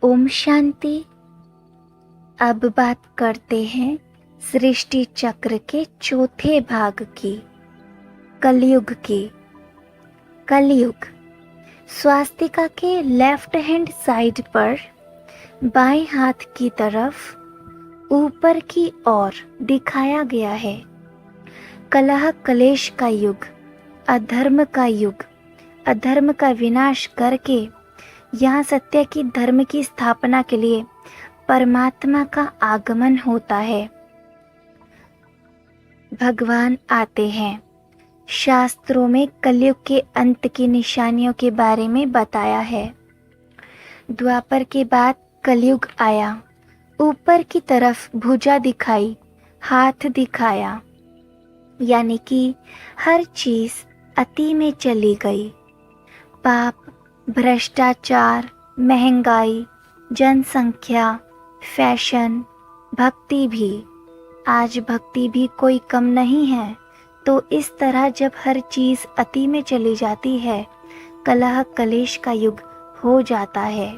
ओम शांति। अब बात करते हैं सृष्टि चक्र के चौथे भाग की, कलयुग की। कलयुग स्वास्तिका के लेफ्ट हैंड साइड पर बाएं हाथ की तरफ ऊपर की ओर दिखाया गया है। कलह कलेश का युग, अधर्म का युग, अधर्म का विनाश करके यहाँ सत्य की धर्म की स्थापना के लिए परमात्मा का आगमन होता है। भगवान आते हैं। शास्त्रों में कलयुग के अंत की निशानियों के बारे में बताया है। द्वापर के बाद कलयुग आया। ऊपर की तरफ भुजा दिखाई, हाथ दिखाया, यानी कि हर चीज अति में चली गई। पाप, भ्रष्टाचार, महंगाई, जनसंख्या, फैशन, भक्ति भी। आज भक्ति भी कोई कम नहीं है। तो इस तरह जब हर चीज अति में चली जाती है, कलह कलेश का युग हो जाता है।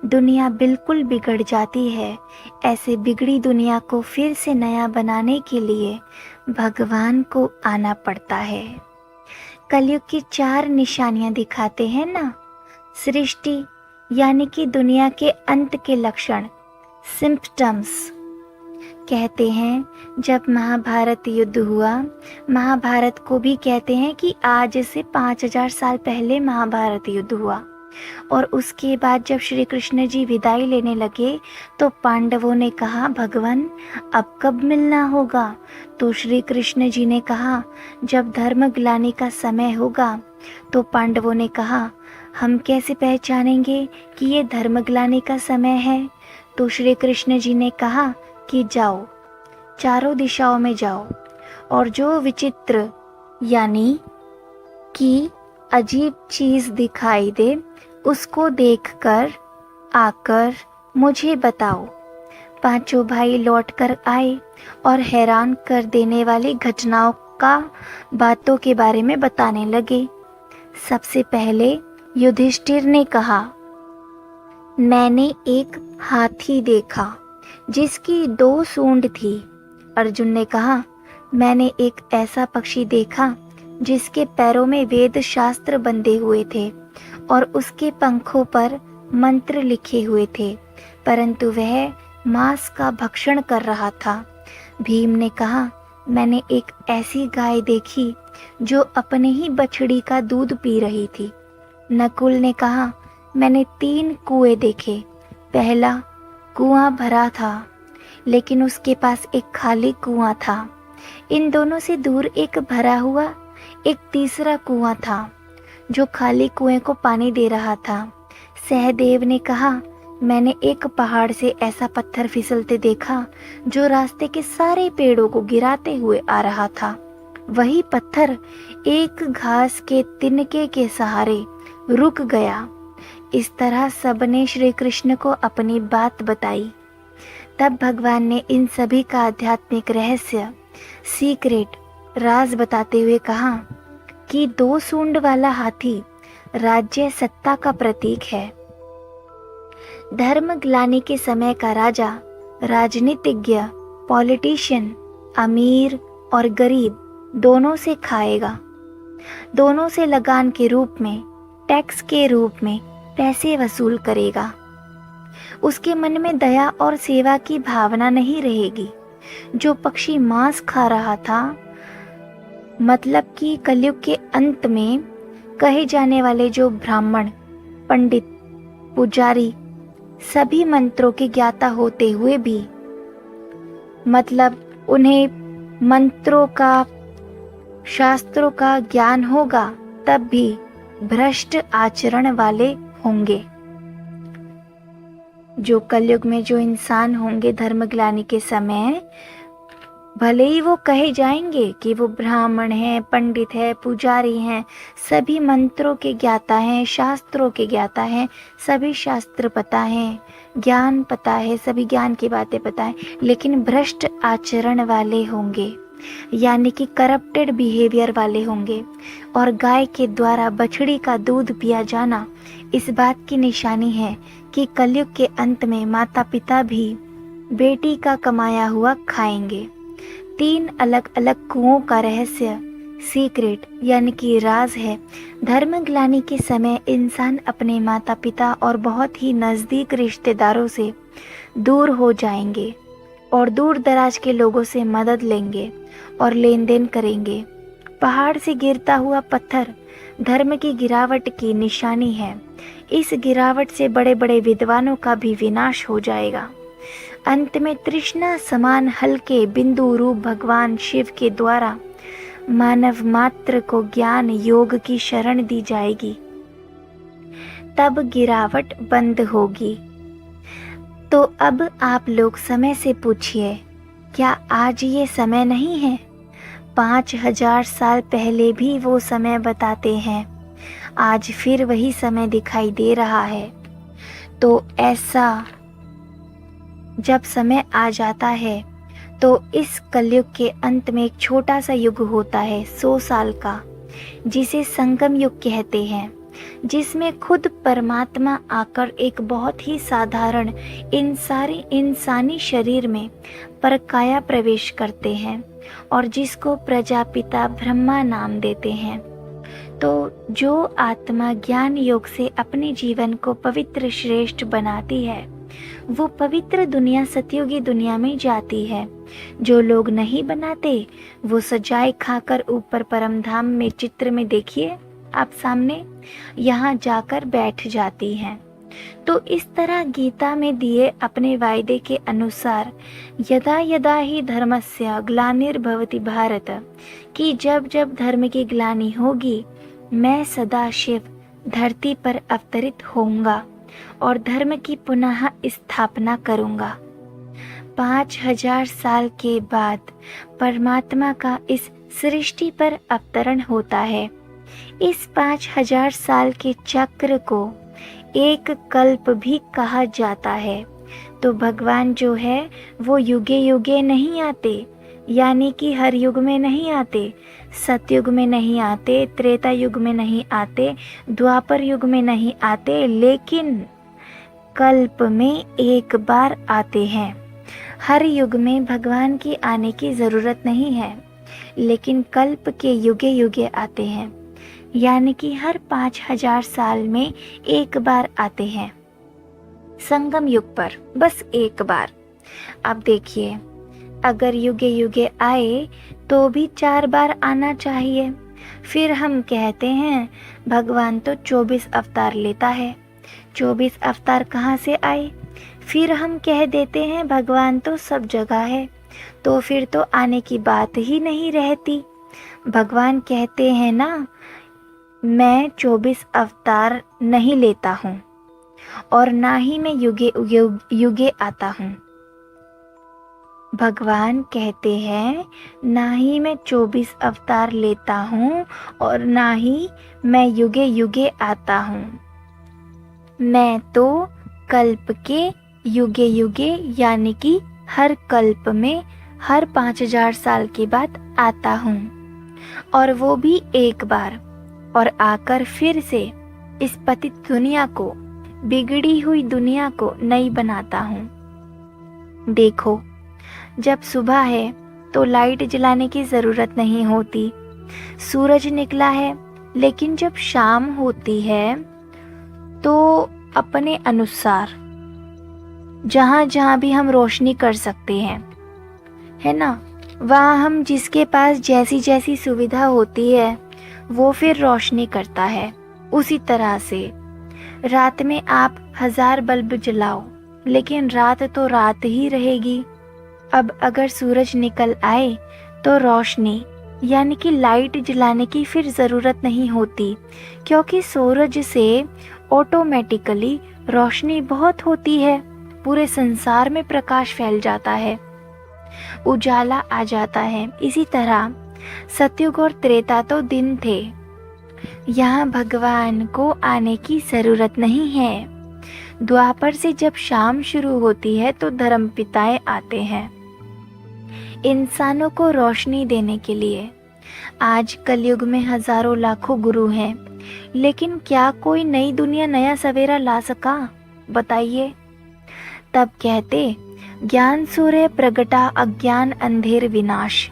दुनिया बिल्कुल बिगड़ जाती है। ऐसे बिगड़ी दुनिया को फिर से नया बनाने के लिए भगवान को आना पड़ता है। कलयुग की 4 निशानियां दिखाते हैं ना। सृष्टि यानी कि दुनिया के अंत के लक्षण, सिम्पटम्स। कहते हैं जब महाभारत युद्ध हुआ, महाभारत को भी कहते हैं कि आज से 5000 साल पहले महाभारत युद्ध हुआ। और उसके बाद जब श्री कृष्ण जी विदाई लेने लगे तो पांडवों ने कहा, भगवान अब कब मिलना होगा? तो श्री कृष्ण जी ने कहा, जब धर्म ग्लानि का समय होगा। तो पांडवों ने कहा, हम कैसे पहचानेंगे कि ये धर्म ग्लानि का समय है? तो श्री कृष्ण जी ने कहा कि जाओ, चारों दिशाओं में जाओ, और जो विचित्र यानी कि अजीब चीज दिखाई दे उसको देखकर आकर मुझे बताओ। पांचों भाई लौटकर आए और हैरान कर देने वाली घटनाओं का बातों के बारे में बताने लगे। सबसे पहले युधिष्ठिर ने कहा, मैंने एक हाथी देखा जिसकी 2 सूंड थी। अर्जुन ने कहा, मैंने एक ऐसा पक्षी देखा जिसके पैरों में वेद शास्त्र बंधे हुए थे और उसके पंखों पर मंत्र लिखे हुए थे, परंतु वह मांस का भक्षण कर रहा था। भीम ने कहा, मैंने एक ऐसी गाय देखी जो अपने ही बछड़ी का दूध पी रही थी। नकुल ने कहा, मैंने 3 कुएं देखे। पहला कुआं भरा था, लेकिन उसके पास एक खाली कुआं था। इन दोनों से दूर एक भरा हुआ एक तीसरा कुआं था जो खाली कुएं को पानी दे रहा था। सहदेव ने कहा, मैंने एक पहाड़ से ऐसा पत्थर फिसलते देखा जो रास्ते के सारे पेड़ों को गिराते हुए आ रहा था। वही पत्थर एक घास के तिनके के सहारे रुक गया। इस तरह सबने श्री कृष्ण को अपनी बात बताई। तब भगवान ने इन सभी का आध्यात्मिक रहस्य, सीक्रेट, राज बताते हुए कहा कि 2 सूंड वाला हाथी राज्य सत्ता का प्रतीक है। धर्म ग्लानि के समय का राजा राजनीतिज्ञ, पॉलिटिशियन, अमीर और गरीब दोनों से खाएगा। दोनों से लगान के रूप में, टैक्स के रूप में पैसे वसूल करेगा। उसके मन में दया और सेवा की भावना नहीं रहेगी। जो पक्षी मांस खा रहा था, मतलब कि कलयुग के अंत में कहे जाने वाले जो ब्राह्मण, पंडित, पुजारी सभी मंत्रों के ज्ञाता होते हुए भी, मतलब उन्हें मंत्रों का, शास्त्रों का ज्ञान होगा, तब भी भ्रष्ट आचरण वाले होंगे। जो कलयुग में जो इंसान होंगे धर्म ग्लानि के समय, भले ही वो कहे जाएंगे कि वो ब्राह्मण हैं, पंडित है, पुजारी हैं, सभी मंत्रों के ज्ञाता हैं, शास्त्रों के ज्ञाता हैं, सभी शास्त्र पता है, ज्ञान पता है, सभी ज्ञान की बातें पता है, लेकिन भ्रष्ट आचरण वाले होंगे। यानी कि करप्टेड बिहेवियर वाले होंगे। और गाय के द्वारा बछड़ी का दूध पिया जाना इस बात की निशानी है कि कलयुग के अंत में माता पिता भी बेटी का कमाया हुआ खाएंगे। 3 अलग अलग कुओं का रहस्य, सीक्रेट यानी कि राज है। धर्मग्लानि के समय इंसान अपने माता पिता और बहुत ही नज़दीक रिश्तेदारों से दूर हो जाएंगे और दूर दराज के लोगों से मदद लेंगे और लेन देन करेंगे। पहाड़ से गिरता हुआ पत्थर धर्म की गिरावट की निशानी है। इस गिरावट से बड़े बड़े विद्वानों का भी विनाश हो जाएगा। अंत में तृष्णा समान हल्के बिंदु रूप भगवान शिव के द्वारा मानव मात्र को ज्ञान योग की शरण दी जाएगी, तब गिरावट बंद होगी। तो अब आप लोग समय से पूछिए, क्या आज ये समय नहीं है? 5000 साल पहले भी वो समय बताते हैं, आज फिर वही समय दिखाई दे रहा है। तो ऐसा जब समय आ जाता है तो इस कलयुग के अंत में एक छोटा सा युग होता है 100 साल का, जिसे संगम युग कहते हैं, जिसमें खुद परमात्मा आकर एक बहुत ही साधारण इंसानी शरीर में परकाया प्रवेश करते हैं और जिसको प्रजापिता ब्रह्मा नाम देते हैं। तो जो आत्मा ज्ञान योग से अपने जीवन को पवित्र श्रेष्ठ बनाती है, वो पवित्र दुनिया सतयुगी दुनिया में जाती है। जो लोग नहीं बनाते वो सजाए खाकर ऊपर परमधाम में चित्र में देखिए आप सामने, यहाँ जाकर बैठ जाती हैं। तो इस तरह गीता में दिए अपने वायदे के अनुसार यदा यदा ही धर्मस्य ग्लानिर्भवति भारत, कि जब जब धर्म की ग्लानि होगी मैं सदाशिव धरती पर अवतरित होऊंगा और धर्म की पुनः स्थापना करूंगा। 5000 साल के बाद परमात्मा का इस सृष्टि पर अवतरण होता है। इस 5000 साल के चक्र को एक कल्प भी कहा जाता है। तो भगवान जो है वो युगे युगे नहीं आते, यानी कि हर युग में नहीं आते, सतयुग में नहीं आते, त्रेता युग में नहीं आते, द्वापर युग में नहीं आते, लेकिन कल्प में एक बार आते हैं। हर युग में भगवान की आने की ज़रूरत नहीं है, लेकिन कल्प के युगे युगे आते हैं, यानी कि हर 5000 साल में एक बार आते हैं संगम युग पर, बस एक बार। अब देखिए, अगर युगे युगे आए तो भी 4 बार आना चाहिए। फिर हम कहते हैं भगवान तो 24 अवतार लेता है, 24 अवतार कहाँ से आए? फिर हम कह देते हैं भगवान तो सब जगह है, तो फिर तो आने की बात ही नहीं रहती। भगवान कहते हैं ना, मैं 24 अवतार नहीं लेता हूँ और ना ही मैं युगे युगे आता हूँ। भगवान कहते हैं ना ही मैं 24 अवतार लेता हूँ और ना ही मैं युगे युगे आता हूँ। मैं तो कल्प के युगे युगे यानी कि हर कल्प में हर 5000 साल के बाद आता हूँ, और वो भी एक बार, और आकर फिर से इस पतित दुनिया को, बिगड़ी हुई दुनिया को नई बनाता हूँ। देखो, जब सुबह है तो लाइट जलाने की ज़रूरत नहीं होती, सूरज निकला है, लेकिन जब शाम होती है तो अपने अनुसार जहाँ जहाँ भी हम रोशनी कर सकते हैं, है ना, वहाँ हम जिसके पास जैसी जैसी सुविधा होती है वो फिर रोशनी करता है। उसी तरह से रात में आप 1000 बल्ब जलाओ, लेकिन रात तो रात ही रहेगी। अब अगर सूरज निकल आए तो रोशनी यानी कि लाइट जलाने की फिर ज़रूरत नहीं होती, क्योंकि सूरज से ऑटोमेटिकली रोशनी बहुत होती है, पूरे संसार में प्रकाश फैल जाता है, उजाला आ जाता है। इसी तरह सतयुग और त्रेता तो दिन थे, यहाँ भगवान को आने की ज़रूरत नहीं है। द्वापर से जब शाम शुरू होती है तो धर्मपिताएं आते हैं। इंसानों को रोशनी देने के लिए। आज कलयुग में हजारों लाखों गुरु हैं, लेकिन क्या कोई नई दुनिया नया सवेरा ला सका? बताइए। तब कहते, ज्ञान सूर्य प्रगटा अज्ञान अंधेर विनाश।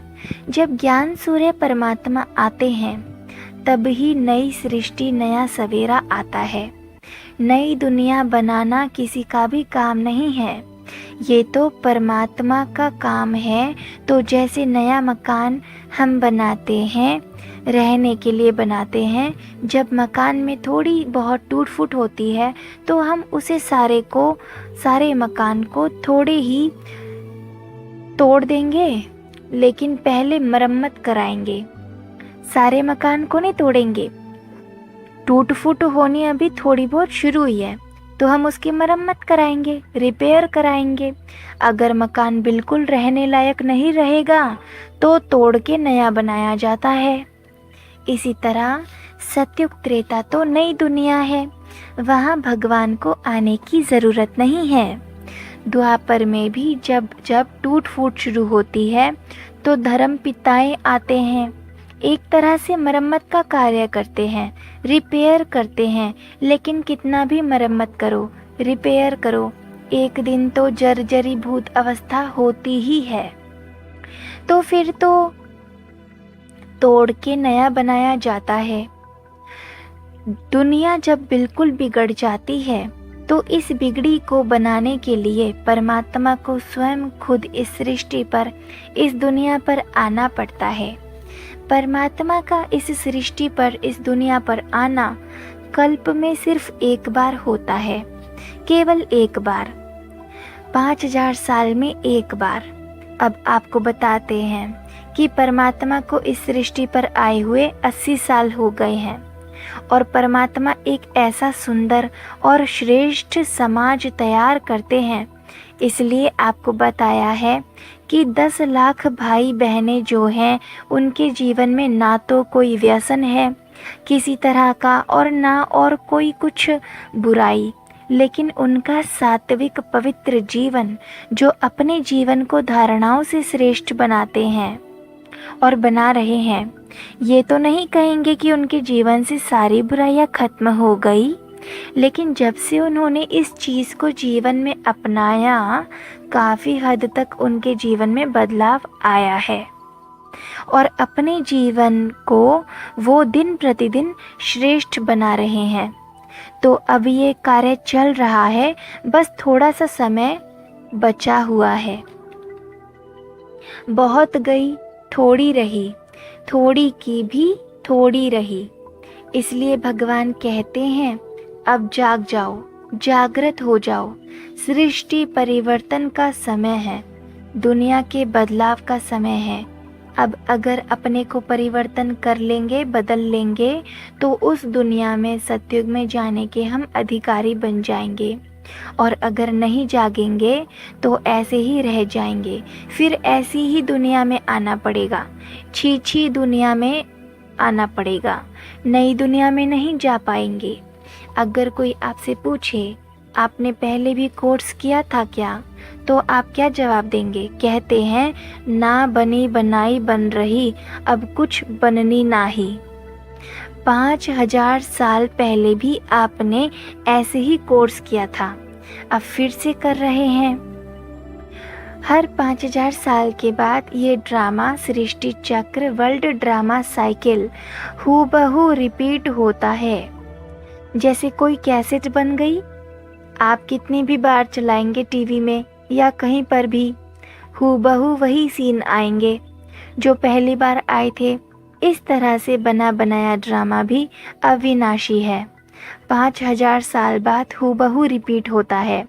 जब ज्ञान सूर्य परमात्मा आते हैं तब ही नई सृष्टि नया सवेरा आता है। नई दुनिया बनाना किसी का भी काम नहीं है, ये तो परमात्मा का काम है। तो जैसे नया मकान हम बनाते हैं, रहने के लिए बनाते हैं, जब मकान में थोड़ी बहुत टूट फूट होती है तो हम उसे सारे मकान को थोड़े ही तोड़ देंगे, लेकिन पहले मरम्मत कराएंगे। सारे मकान को नहीं तोड़ेंगे। टूट फूट होनी अभी थोड़ी बहुत शुरू हुई है तो हम उसकी मरम्मत कराएंगे, रिपेयर कराएंगे। अगर मकान बिल्कुल रहने लायक नहीं रहेगा तो तोड़ के नया बनाया जाता है। इसी तरह सतयुग त्रेता तो नई दुनिया है, वहाँ भगवान को आने की ज़रूरत नहीं है। द्वापर में भी जब जब टूट फूट शुरू होती है तो धर्म पिताएं आते हैं, एक तरह से मरम्मत का कार्य करते हैं, रिपेयर करते हैं। लेकिन कितना भी मरम्मत करो, रिपेयर करो, एक दिन तो जर्जरी भूत अवस्था होती ही है। तो फिर तो तोड़ के नया बनाया जाता है। दुनिया जब बिल्कुल बिगड़ जाती है तो इस बिगड़ी को बनाने के लिए परमात्मा को स्वयं खुद इस सृष्टि पर, इस दुनिया पर आना पड़ता है। परमात्मा का इस सृष्टि पर, इस दुनिया पर आना कल्प में सिर्फ एक बार होता है, केवल एक बार, 5000 साल में एक बार। अब आपको बताते हैं कि परमात्मा को इस सृष्टि पर आए हुए 80 साल हो गए हैं और परमात्मा एक ऐसा सुंदर और श्रेष्ठ समाज तैयार करते हैं। इसलिए आपको बताया है कि 10 लाख भाई बहनें जो हैं उनके जीवन में ना तो कोई व्यसन है किसी तरह का और ना और कोई कुछ बुराई, लेकिन उनका सात्विक पवित्र जीवन जो अपने जीवन को धारणाओं से श्रेष्ठ बनाते हैं और बना रहे हैं। ये तो नहीं कहेंगे कि उनके जीवन से सारी बुराइयां खत्म हो गई, लेकिन जब से उन्होंने इस चीज़ को जीवन में अपनाया, काफ़ी हद तक उनके जीवन में बदलाव आया है और अपने जीवन को वो दिन प्रतिदिन श्रेष्ठ बना रहे हैं। तो अब ये कार्य चल रहा है, बस थोड़ा सा समय बचा हुआ है। बहुत गई थोड़ी रही, थोड़ी की भी थोड़ी रही। इसलिए भगवान कहते हैं, अब जाग जाओ, जागृत हो जाओ। सृष्टि परिवर्तन का समय है, दुनिया के बदलाव का समय है। अब अगर अपने को परिवर्तन कर लेंगे, बदल लेंगे, तो उस दुनिया में, सतयुग में जाने के हम अधिकारी बन जाएंगे। और अगर नहीं जागेंगे तो ऐसे ही रह जाएंगे, फिर ऐसी ही दुनिया में आना पड़ेगा, छी दुनिया में आना पड़ेगा, नई दुनिया में नहीं जा पाएंगे। अगर कोई आपसे पूछे आपने पहले भी कोर्स किया था क्या, तो आप क्या जवाब देंगे? कहते हैं, ना बनी बनाई बन रही, अब कुछ बननी नाही। 5000 साल पहले भी आपने ऐसे ही कोर्स किया था, अब फिर से कर रहे हैं। हर 5000 साल के बाद ये ड्रामा, सृष्टि चक्र, वर्ल्ड ड्रामा साइकिल हूबहू रिपीट होता है। जैसे कोई कैसेट बन गई, आप कितनी भी बार चलाएंगे टीवी में या कहीं पर भी, हूबहू वही सीन आएंगे जो पहली बार आए थे। इस तरह से बना बनाया ड्रामा भी अविनाशी है, 5000 साल बाद हूबहू रिपीट होता है।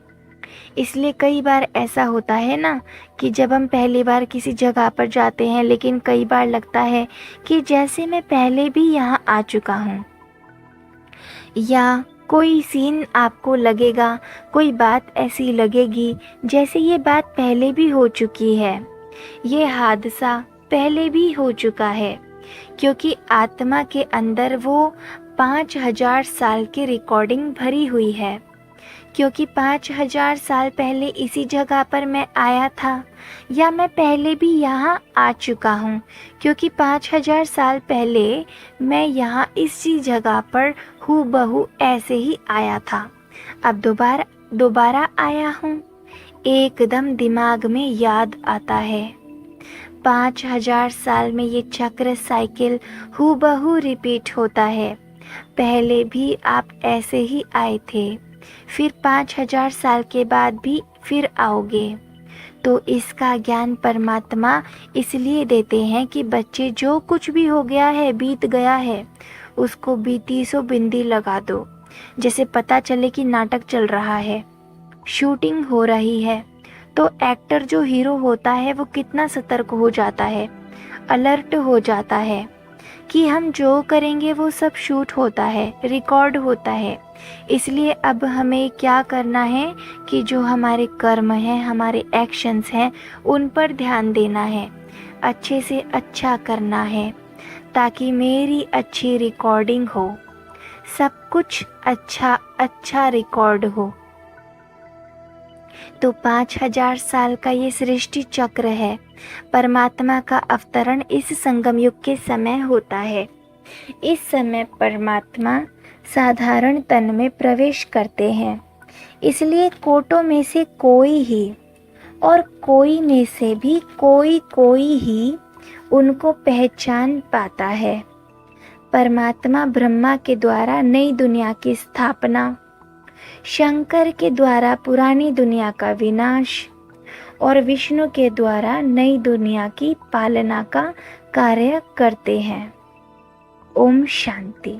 इसलिए कई बार ऐसा होता है ना कि जब हम पहली बार किसी जगह पर जाते हैं, लेकिन कई बार लगता है कि जैसे मैं पहले भी यहाँ आ चुका हूँ, या कोई सीन आपको लगेगा, कोई बात ऐसी लगेगी जैसे ये बात पहले भी हो चुकी है, ये हादसा पहले भी हो चुका है, क्योंकि आत्मा के अंदर वो 5000 साल की रिकॉर्डिंग भरी हुई है। क्योंकि 5000 साल पहले इसी जगह पर मैं आया था, या मैं पहले भी यहाँ आ चुका हूँ, क्योंकि 5000 साल पहले मैं यहाँ इसी जगह पर हूबहू ऐसे ही आया था। अब दोबारा आया हूँ। एकदम दिमाग में याद आता है। 5000 साल में ये चक्र साइकिल हूबहू रिपीट होता है। पहले भी आप ऐसे ही आए थे, फिर 5000 साल के बाद भी फिर आओगे। तो इसका ज्ञान परमात्मा इसलिए देते हैं कि बच्चे, जो कुछ भी हो गया है, बीत गया है, उसको बीती सो बिंदी लगा दो। जैसे पता चले कि नाटक चल रहा है, शूटिंग हो रही है, तो एक्टर जो हीरो होता है वो कितना सतर्क हो जाता है, अलर्ट हो जाता है कि हम जो करेंगे वो सब शूट होता है, रिकॉर्ड होता है। इसलिए अब हमें क्या करना है कि जो हमारे कर्म हैं, हमारे एक्शंस हैं, उन पर ध्यान देना है, अच्छे से अच्छा करना है, ताकि मेरी अच्छी रिकॉर्डिंग हो, सब कुछ अच्छा अच्छा रिकॉर्ड हो। तो 5000 साल का ये सृष्टि चक्र है। परमात्मा का अवतरण इस संगम युग के समय होता है। इस समय परमात्मा साधारण तन में प्रवेश करते हैं। इसलिए कोटों में से कोई ही और कोई में से भी कोई ही उनको पहचान पाता है। परमात्मा ब्रह्मा के द्वारा नई दुनिया की स्थापना, शंकर के द्वारा पुरानी दुनिया का विनाश और विष्णु के द्वारा नई दुनिया की पालना का कार्य करते हैं। ओम शांति।